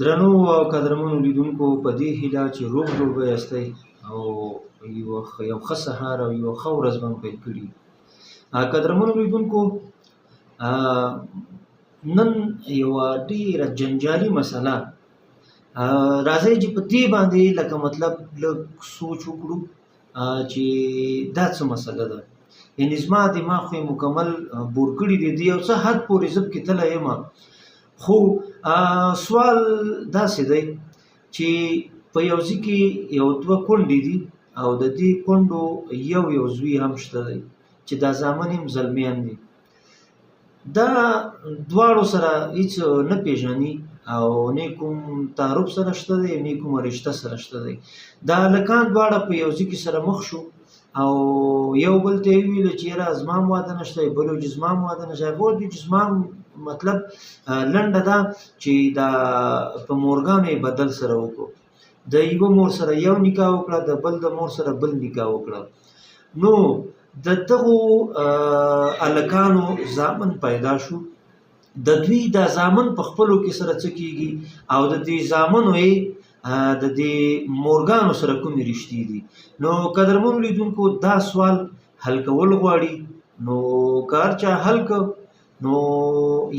درنو او قدرمنو لیدونکو په دې هیله چې روغ جوړ به یاستئ او یو ښه سهار او یو ښه ورځ به مو پیل کړي. قدرمنو لیدونکو، نن یوه ډېره جنجالي مسله راځئ چې په دې باندې لکه مطلب لږ سوچ وکړو چې دا څه مسله ده. یعنې زما دماغ خو یې مکمل بور کړي دي، د یو څه حد پورې زه پکې تللی یم، خو سوال داسې دی چې په یو ځای کې یو دوه کونډې دي او د دې کونډو یو زوی هم شته دی چې دا زامن هم زلمیان دي. دا دواړو سره هیڅ نه پیژني او نه کوم تعارف سره شته دی، نه کومه رشته سره شته دی. دا هلکان دواړه په یو ځای کې سره مخ شو او یو بل ته یې وویل چې یاره زما هم واده نشته، بل وایي چې زما هم واده نشته. هغه ورته وایي چې زما مطلب لنډه ده چې دا په مورګانو یې بدل سره وکړو، د یوه مور سره یو نکاح وکړه، د بل د مور سره بل نکاح وکړه. نو د دغو هلکانو زامن پیدا شو، د دوی دا زامن په خپلو کې سره څه کېږي او د دې زامنو یې د دې مورګانو سره کومې رشتې دي. نو قدرمنو لیدونکو، دا سوال حل کول غواړي. نو که هر چا حل که نو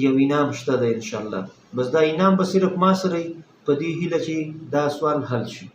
یو انعام شته دی انشاءالله. بس دا انعام به صرف ما سره وي، په دې هیله چې دا سوال حل شي.